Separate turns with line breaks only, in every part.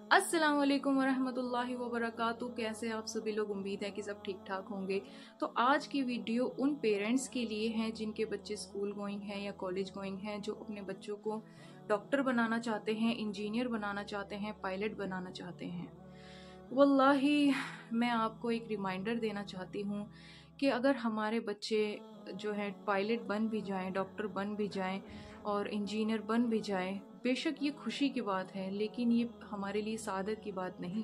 अस्सलाम वालेकुम वरहमतुल्लाहि वबरकातुहू। कैसे आप सभी लोग? उम्मीद है कि सब ठीक ठाक होंगे। तो आज की वीडियो उन पेरेंट्स के लिए हैं जिनके बच्चे स्कूल गोइंग हैं या कॉलेज गोइंग हैं, जो अपने बच्चों को डॉक्टर बनाना चाहते हैं, इंजीनियर बनाना चाहते हैं, पायलट बनाना चाहते हैं। वल्लाही मैं आपको एक रिमाइंडर देना चाहती हूँ कि अगर हमारे बच्चे जो है पायलट बन भी जाएं, डॉक्टर बन भी जाएं और इंजीनियर बन भी जाएं, बेशक ये खुशी की बात है, लेकिन ये हमारे लिए सादत की बात नहीं।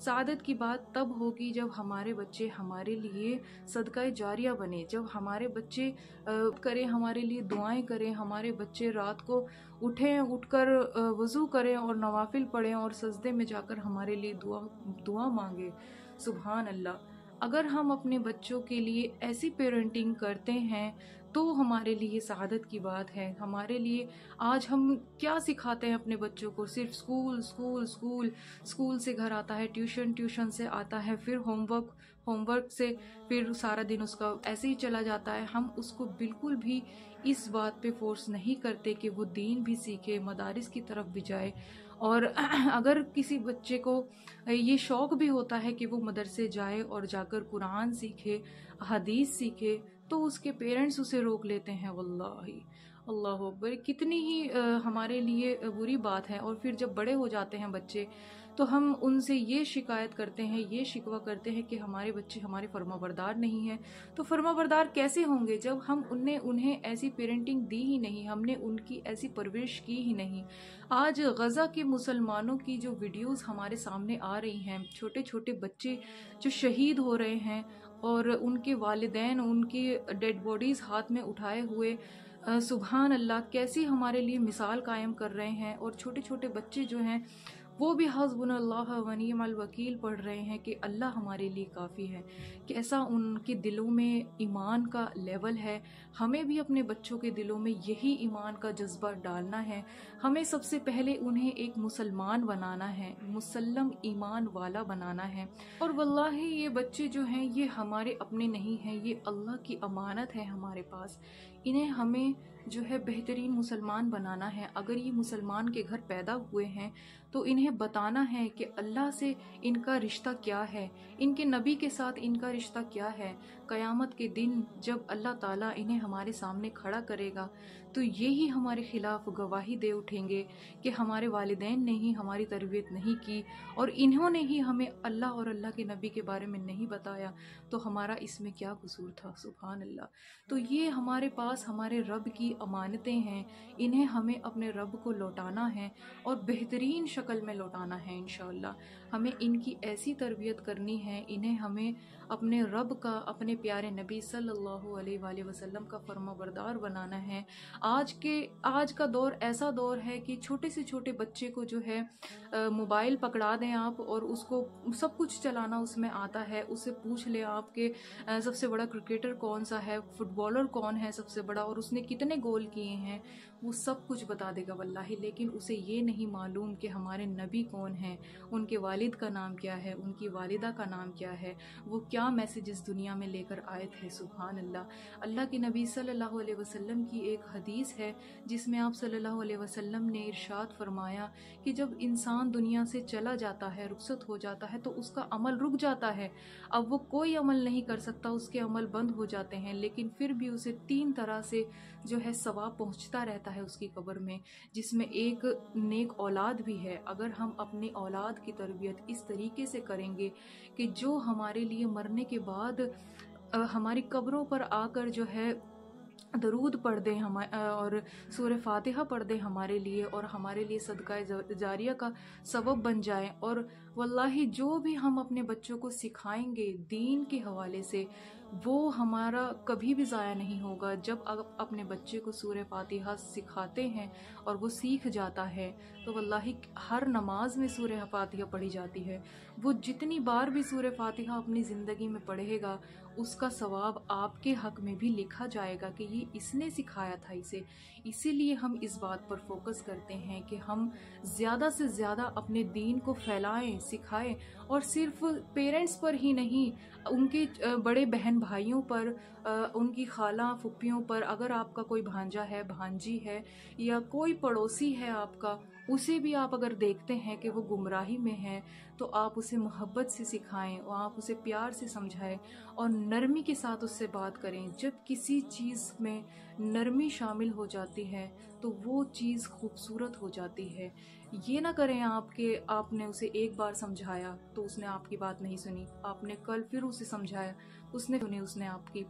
सादत की बात तब होगी जब हमारे बच्चे हमारे लिए सदका जारिया बने, जब हमारे बच्चे करें, हमारे लिए दुआएं करें, हमारे बच्चे रात को उठकर वज़ू करें और नवाफिल पढ़ें और सजदे में जाकर हमारे लिए दुआ मांगे। सुभान अल्लाह। अगर हम अपने बच्चों के लिए ऐसी पेरेंटिंग करते हैं तो हमारे लिए सआदत की बात है। हमारे लिए आज हम क्या सिखाते हैं अपने बच्चों को? सिर्फ स्कूल स्कूल स्कूल, स्कूल से घर आता है, ट्यूशन, ट्यूशन से आता है, फिर होमवर्क, होमवर्क से फिर सारा दिन उसका ऐसे ही चला जाता है। हम उसको बिल्कुल भी इस बात पे फोर्स नहीं करते कि वो दीन भी सीखे, मदारिस की तरफ भी जाए। और अगर किसी बच्चे को ये शौक भी होता है कि वो मदरसे जाए और जाकर कुरान सीखे, हदीस सीखे, तो उसके पेरेंट्स उसे रोक लेते हैं। वल्लाही अल्लाह अकबर, कितनी ही हमारे लिए बुरी बात है। और फिर जब बड़े हो जाते हैं बच्चे तो हम उनसे ये शिकायत करते हैं, ये शिकवा करते हैं कि हमारे बच्चे हमारे फर्माबरदार नहीं हैं। तो फर्माबरदार कैसे होंगे जब हम उन्हें ऐसी पेरेंटिंग दी ही नहीं, हमने उनकी ऐसी परवरिश की ही नहीं। आज गजा के मुसलमानों की जो वीडियोस हमारे सामने आ रही हैं, छोटे छोटे बच्चे जो शहीद हो रहे हैं और उनके वालिदैन उनकी डेड बॉडीज हाथ में उठाए हुए सुभान अल्लाह कैसी हमारे लिए मिसाल कायम कर रहे हैं। और छोटे छोटे बच्चे जो हैं वो भी हस्बुनल्लाह व निअमल वकील पढ़ रहे हैं कि अल्लाह हमारे लिए काफ़ी है। कैसा उनके दिलों में ईमान का लेवल है। हमें भी अपने बच्चों के दिलों में यही ईमान का जज्बा डालना है। हमें सबसे पहले उन्हें एक मुसलमान बनाना है, मुसल्लम ईमान वाला बनाना है। और वल्लाही ये बच्चे जो हैं ये हमारे अपने नहीं हैं, ये अल्लाह की अमानत है हमारे पास। इन्हें हमें जो है बेहतरीन मुसलमान बनाना है। अगर ये मुसलमान के घर पैदा हुए हैं तो इन्हें बताना है कि अल्लाह से इनका रिश्ता क्या है, इनके नबी के साथ इनका रिश्ता क्या है। क़यामत के दिन जब अल्लाह ताला इन्हें हमारे सामने खड़ा करेगा तो यही हमारे खिलाफ गवाही दे उठेंगे कि हमारे वालिदैन ने ही हमारी तरबियत नहीं की और इन्होंने ही हमें अल्लाह और अल्लाह के नबी के बारे में नहीं बताया, तो हमारा इसमें क्या कसूर था? सुभान अल्लाह। तो ये हमारे पास हमारे रब की अमानतें हैं, इन्हें हमें अपने रब को लौटाना है और बेहतरीन शक्ल में लौटाना है इंशाअल्लाह। हमें इनकी ऐसी तरबियत करनी है, इन्हें हमें अपने रब का, अपने प्यारे नबी सल्लल्लाहु अलैहि वसल्लम का फर्माबरदार बनाना है। आज का दौर ऐसा दौर है कि छोटे से छोटे बच्चे को जो है मोबाइल पकड़ा दें आप और उसको सब कुछ चलाना उसमें आता है। उससे पूछ ले आप कि सबसे बड़ा क्रिकेटर कौन सा है, फुटबॉलर कौन है सबसे बड़ा और उसने कितने गोल किए हैं, वो सब कुछ बता देगा वल्लाही। लेकिन उसे ये नहीं मालूम कि हमारे नबी कौन हैं, उनके वालिद का नाम क्या है, उनकी वालिदा का नाम क्या है, वो क्या मैसेज इस दुनिया में लेकर आए थे। सुभान अल्लाह। अल्लाह के नबी सल्लल्लाहु अलैहि वसल्लम की एक हदीस है जिसमें आप सल्लल्लाहु अलैहि वसल्लम ने इरशाद फरमाया कि जब इंसान दुनिया से चला जाता है, रुखसत हो जाता है, तो उसका अमल रुक जाता है। अब वो कोई अमल नहीं कर सकता, उसके अमल बंद हो जाते हैं, लेकिन फिर भी उसे 3 तरह से जो है सवाब पहुंचता रहता है उसकी कब्र में, जिसमें एक नेक औलाद भी है। अगर हम अपनी औलाद की तरबियत इस तरीके से करेंगे कि जो हमारे लिए मरने के बाद हमारी कब्रों पर आकर जो है दरूद पढ़ दें और सूरह फातिहा पढ़ दें हमारे लिए और हमारे लिए सदका जारिया का सबब बन जाए। और वल्लाही जो भी हम अपने बच्चों को सिखाएंगे दीन के हवाले से, वो हमारा कभी भी ज़ाया नहीं होगा। जब आप अपने बच्चे को सूरह फातिहा सिखाते हैं और वो सीख जाता है तो वल्लाही हर नमाज में सूरह फातिहा पढ़ी जाती है। वो जितनी बार भी सूरह फातिहा अपनी ज़िंदगी में पढ़ेगा उसका सवाब आपके हक में भी लिखा जाएगा कि ये इसने सिखाया था इसे। इसीलिए हम इस बात पर फोकस करते हैं कि हम ज़्यादा से ज़्यादा अपने दीन को फैलाएं, सिखाएं। और सिर्फ पेरेंट्स पर ही नहीं, उनके बड़े बहन भाइयों पर, उनकी खाला फुप्पियों पर, अगर आपका कोई भांजा है, भांजी है या कोई पड़ोसी है आपका, उसे भी आप अगर देखते हैं कि वो गुमराही में है तो आप उसे मोहब्बत से सिखाएं और आप उसे प्यार से समझाएं और नरमी के साथ उससे बात करें। जब किसी चीज़ में नरमी शामिल हो जाती है तो वो चीज़ खूबसूरत हो जाती है। ये ना करें आप कि आपने उसे एक बार समझाया तो उसने आपकी बात नहीं सुनी, आपने कल फिर उसे समझाया, उसने आपकी।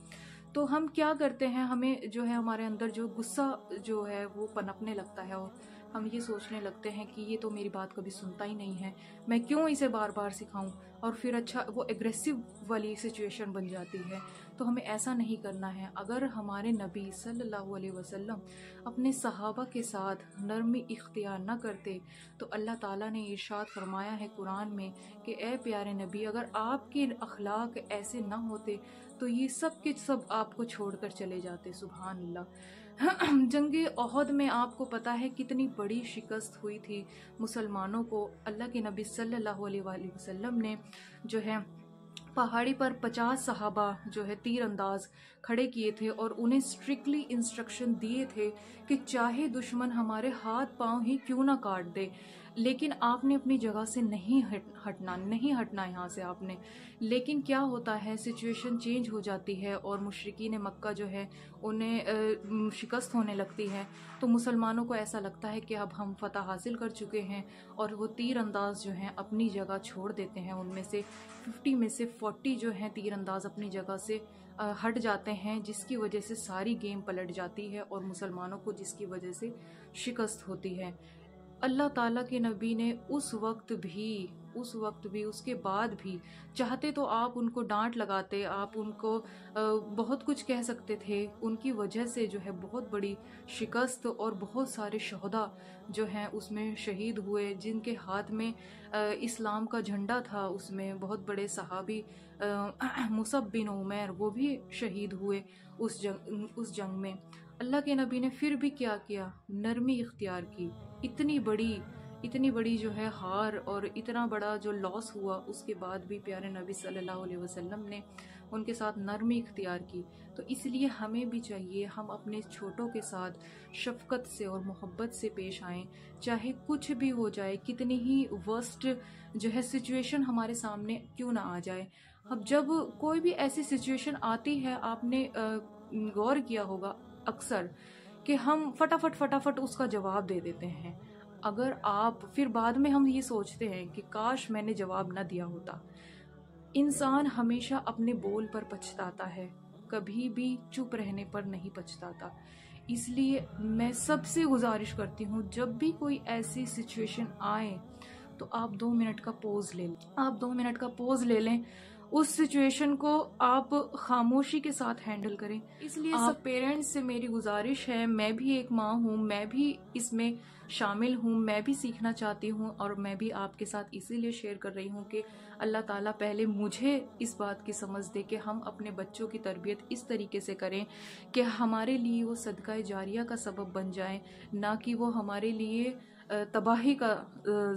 तो हम क्या करते हैं, हमें जो है हमारे अंदर जो गुस्सा जो है वो पनपने लगता है और हम ये सोचने लगते हैं कि ये तो मेरी बात कभी सुनता ही नहीं है, मैं क्यों इसे बार बार सिखाऊं, और फिर अच्छा वो एग्रेसिव वाली सिचुएशन बन जाती है। तो हमें ऐसा नहीं करना है। अगर हमारे नबी सल्लल्लाहु अलैहि वसल्लम अपने सहाबा के साथ नरमी इख्तियार न करते तो अल्लाह ताला ने इरशाद फरमाया है कुरान में कि ए प्यारे नबी, अगर आपके अखलाक ऐसे ना होते तो ये सब के सब आपको छोड़कर चले जाते। सुभान अल्लाह। जंगे ओहद में आपको पता है कितनी बड़ी शिकस्त हुई थी मुसलमानों को। अल्लाह के नबी सल्लल्लाहु अलैहि वसल्लम ने जो है पहाड़ी पर 50 सहाबा जो है तीर अंदाज खड़े किए थे और उन्हें स्ट्रिक्टली इंस्ट्रक्शन दिए थे कि चाहे दुश्मन हमारे हाथ पांव ही क्यों ना काट दे, लेकिन आपने अपनी जगह से नहीं हटना यहाँ से आपने। लेकिन क्या होता है, सिचुएशन चेंज हो जाती है और मुशरिकीन मक्का जो है उन्हें शिकस्त होने लगती है। तो मुसलमानों को ऐसा लगता है कि अब हम फतह हासिल कर चुके हैं और वो तीर अंदाज जो हैं अपनी जगह छोड़ देते हैं। उनमें से 50 में से 40 जो हैं तीर अंदाज अपनी जगह से हट जाते हैं, जिसकी वजह से सारी गेम पलट जाती है और मुसलमानों को जिसकी वजह से शिकस्त होती है। अल्लाह ताला के नबी ने उस वक्त भी उसके बाद भी चाहते तो आप उनको डांट लगाते, आप उनको बहुत कुछ कह सकते थे। उनकी वजह से जो है बहुत बड़ी शिकस्त और बहुत सारे शहदा जो हैं उसमें शहीद हुए, जिनके हाथ में इस्लाम का झंडा था। उसमें बहुत बड़े सहाबी मुसब बिन उमैर वो भी शहीद हुए उस जंग में। अल्लाह के नबी ने फिर भी क्या किया, नरमी इख्तियार की। इतनी बड़ी जो है हार और इतना बड़ा जो लॉस हुआ, उसके बाद भी प्यारे नबी सल्लल्लाहु अलैहि वसल्लम ने उनके साथ नरमी इख्तियार की। तो इसलिए हमें भी चाहिए हम अपने छोटों के साथ शफकत से और मोहब्बत से पेश आएं, चाहे कुछ भी हो जाए, कितनी ही वर्स्ट जो है सिचुएशन हमारे सामने क्यों ना आ जाए। अब जब कोई भी ऐसी सिचुएशन आती है, आपने गौर किया होगा अक्सर कि हम फटाफट उसका जवाब दे देते हैं। अगर आप फिर बाद में हम ये सोचते हैं कि काश मैंने जवाब न दिया होता। इंसान हमेशा अपने बोल पर पछताता है, कभी भी चुप रहने पर नहीं पछताता। इसलिए मैं सबसे गुजारिश करती हूँ, जब भी कोई ऐसी सिचुएशन आए तो आप 2 मिनट का पॉज ले लें। उस सिचुएशन को आप खामोशी के साथ हैंडल करें। इसलिए सब पेरेंट्स से मेरी गुजारिश है, मैं भी एक माँ हूँ, मैं भी इसमें शामिल हूँ, मैं भी सीखना चाहती हूँ और मैं भी आपके साथ इसीलिए शेयर कर रही हूँ कि अल्लाह ताला पहले मुझे इस बात की समझ दे कि हम अपने बच्चों की तरबियत इस तरीके से करें कि हमारे लिए वो सदका जारिया का सबब बन जाए, ना कि वो हमारे लिए तबाही का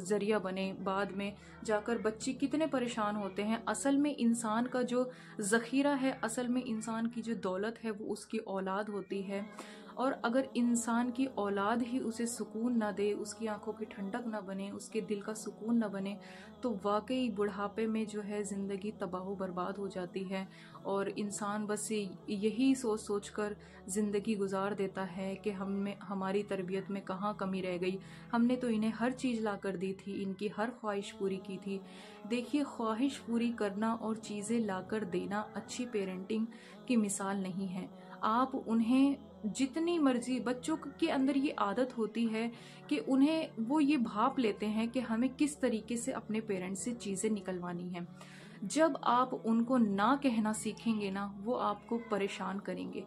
ज़रिया बने। बाद में जाकर बच्चे कितने परेशान होते हैं। असल में इंसान का जो ज़ख़ीरा है, असल में इंसान की जो दौलत है वो उसकी औलाद होती है। और अगर इंसान की औलाद ही उसे सुकून ना दे, उसकी आंखों की ठंडक ना बने, उसके दिल का सुकून ना बने, तो वाकई बुढ़ापे में जो है ज़िंदगी तबाह बर्बाद हो जाती है और इंसान बस यही सोच कर ज़िंदगी गुजार देता है कि हमारी तरबियत में कहाँ कमी रह गई, हमने तो इन्हें हर चीज़ ला कर दी थी, इनकी हर ख्वाहिश पूरी की थी। देखिए, ख्वाहिश पूरी करना और चीज़ें ला कर देना अच्छी पेरेंटिंग की मिसाल नहीं है। आप उन्हें जितनी मर्जी, बच्चों के अंदर ये आदत होती है कि उन्हें वो ये भाप लेते हैं कि हमें किस तरीके से अपने पेरेंट्स से चीज़ें निकलवानी हैं। जब आप उनको ना कहना सीखेंगे ना, वो आपको परेशान करेंगे,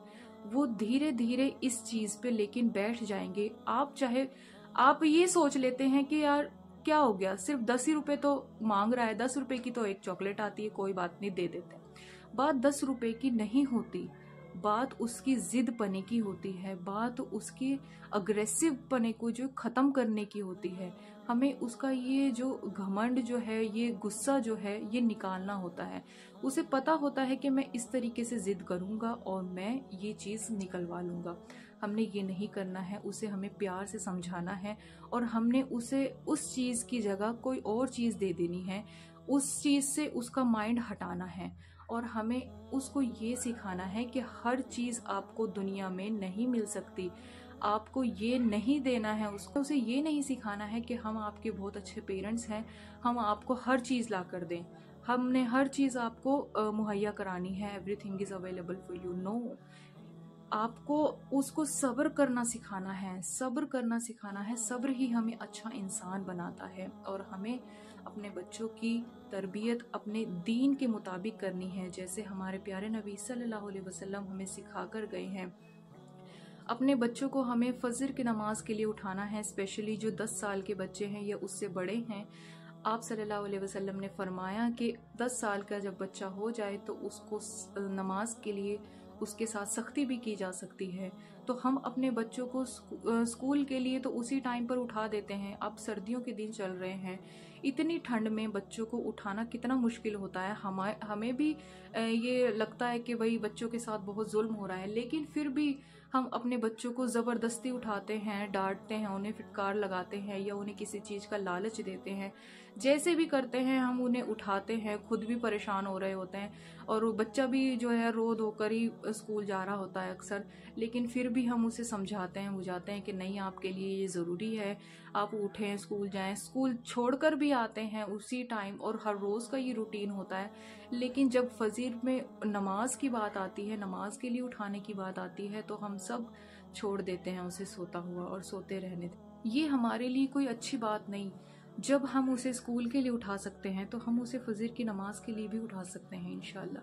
वो धीरे धीरे इस चीज़ पे लेकिन बैठ जाएंगे। आप ये सोच लेते हैं कि यार क्या हो गया, सिर्फ 10 ही रुपए तो मांग रहा है, 10 रुपए की तो एक चॉकलेट आती है, कोई बात नहीं, दे देते हैं। बात 10 रुपए की नहीं होती, बात उसकी जिद पने की होती है, बात उसकी अग्रेसिव पने को जो ख़त्म करने की होती है। हमें उसका ये जो घमंड जो है, ये गुस्सा जो है, ये निकालना होता है। उसे पता होता है कि मैं इस तरीके से जिद करूँगा और मैं ये चीज़ निकलवा लूँगा। ہم نے یہ نہیں کرنا ہے، اسے ہمیں پیار سے سمجھانا ہے اور ہم نے اسے اس چیز کی جگہ کوئی اور چیز دے دینی ہے، اس چیز سے اس کا مائنڈ ہٹانا ہے اور ہمیں اس کو یہ سکھانا ہے کہ ہر چیز آپ کو دنیا میں نہیں مل سکتی، آپ کو یہ نہیں دینا ہے، اسے یہ نہیں سکھانا ہے کہ ہم آپ کے بہت اچھے پیرنٹس ہیں، ہم آپ کو ہر چیز لا کر دیں، ہم نے ہر چیز آپ کو مہیا کرانی ہے، everything is available for you. No, آپ کو اس کو صبر کرنا سکھانا ہے، صبر کرنا سکھانا ہے، صبر ہی ہمیں اچھا انسان بناتا ہے اور ہمیں اپنے بچوں کی تربیت اپنے دین کے مطابق کرنی ہے، جیسے ہمارے پیارے نبی صلی اللہ علیہ وسلم ہمیں سکھا کر گئے ہیں۔ اپنے بچوں کو ہمیں فجر کی نماز کے لیے اٹھانا ہے، اسپیشلی جو 10 سال کے بچے ہیں یا اس سے بڑے ہیں۔ آپ صلی اللہ علیہ وسلم نے فرمایا کہ 10 سال کا جب بچہ ہو جائے تو اس کو نماز کے لیے اس کے ساتھ سختی بھی کی جا سکتی ہے، تو ہم اپنے بچوں کو اسکول کے لیے تو اسی ٹائم پر اٹھا دیتے ہیں۔ اب سردیوں کے دن چل رہے ہیں، اتنی ٹھنڈ میں بچوں کو اٹھانا کتنا مشکل ہوتا ہے، ہمیں بھی یہ لگتا ہے کہ بھئی بچوں کے ساتھ بہت ظلم ہو رہا ہے، لیکن پھر بھی ہم اپنے بچوں کو زبردستی اٹھاتے ہیں، ڈانٹتے ہیں، انہیں فٹکار لگاتے ہیں یا انہیں کسی چیز کا لالچ دیتے ہیں، جیسے بھی کرتے ہیں ہم انہیں اٹھاتے ہیں، خود بھی پریشان ہو رہے ہوتے ہیں اور وہ بچہ بھی جو ہے رو دھو کر ہی اسکول جا رہا ہوتا ہے اکثر، لیکن پھر بھی ہم اسے سمجھاتے ہیں، بجھاتے ہیں کہ نہیں، آپ کے لیے یہ ضروری ہے، آپ اٹھیں، اسکول جائیں، اسکول چھوڑ کر بھی آتے ہیں اسی ٹائم اور ہر روز کا یہ روٹین ہوتا ہے، لیکن جب فجر میں نماز کی بات آتی ہے، نماز کے لیے اٹھانے کی بات آتی ہے تو ہم سب چھوڑ دیتے ہیں اسے سوتا ہوا اور سوتے رہنے دیتے۔ یہ ہمارے لیے کوئی اچھی بات نہیں۔ جب ہم اسے اسکول کے لیے اٹھا سکتے ہیں تو ہم اسے فجر کی نماز کے لیے بھی اٹھا سکتے ہیں انشاءاللہ۔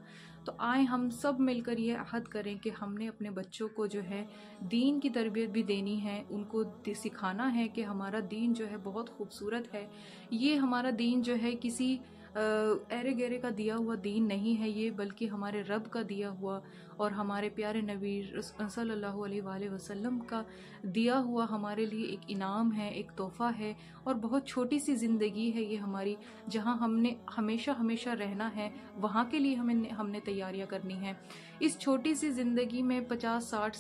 تو آئیں ہم سب مل کر یہ عہد کریں کہ ہم نے اپنے بچوں کو جو ہے دین کی تربیت بھی دینی ہے، ان کو سکھانا ہے کہ ہمارا دین جو ہے بہت خوبصورت ہے، یہ ہمارا دین جو ہے کسی ایرے گیرے کا دیا ہوا دین نہیں ہے یہ، بلکہ ہمارے رب کا دیا ہوا اور ہمارے پیارے نبی صلی اللہ علیہ وآلہ وسلم کا دیا ہوا ہمارے لیے ایک انعام ہے، ایک تحفہ ہے اور بہت چھوٹی سی زندگی ہے یہ ہماری، جہاں ہم نے ہمیشہ ہمیشہ رہنا ہے، وہاں کے لیے ہم نے تیاریاں کرنی ہیں۔ اس چھوٹی سی زندگی میں 50 60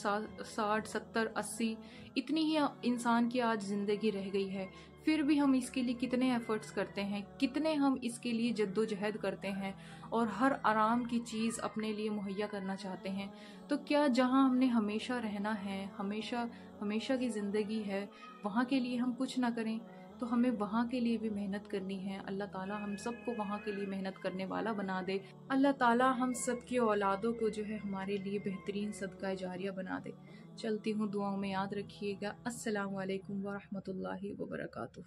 70 80 اتنی ہی انسان کی آج زندگی رہ گئی ہے، پھر بھی ہم اس کے لیے کتنے ایفرٹس کرتے ہیں، کتنے ہم اس کے لیے جد و جہد کرتے ہیں اور ہر آرام کی چیز اپنے لیے مہیا کرنا چاہتے ہیں، تو کیا جہاں ہم نے ہمیشہ رہنا ہے، ہمیشہ کی زندگی ہے، وہاں کے لیے ہم کچھ نہ کریں؟ تو ہمیں وہاں کے لیے بھی محنت کرنی ہے۔ اللہ تعالیٰ ہم سب کو وہاں کے لیے محنت کرنے والا بنا دے، اللہ تعالیٰ ہم سب کی اولادوں کو جو ہے ہمارے لیے بہترین صدقہ جاریہ بنا دے۔ چلتی ہوں، دعاؤں میں یاد رکھیے گا۔ السلام علیکم ورحمۃ اللہ وبرکاتہ۔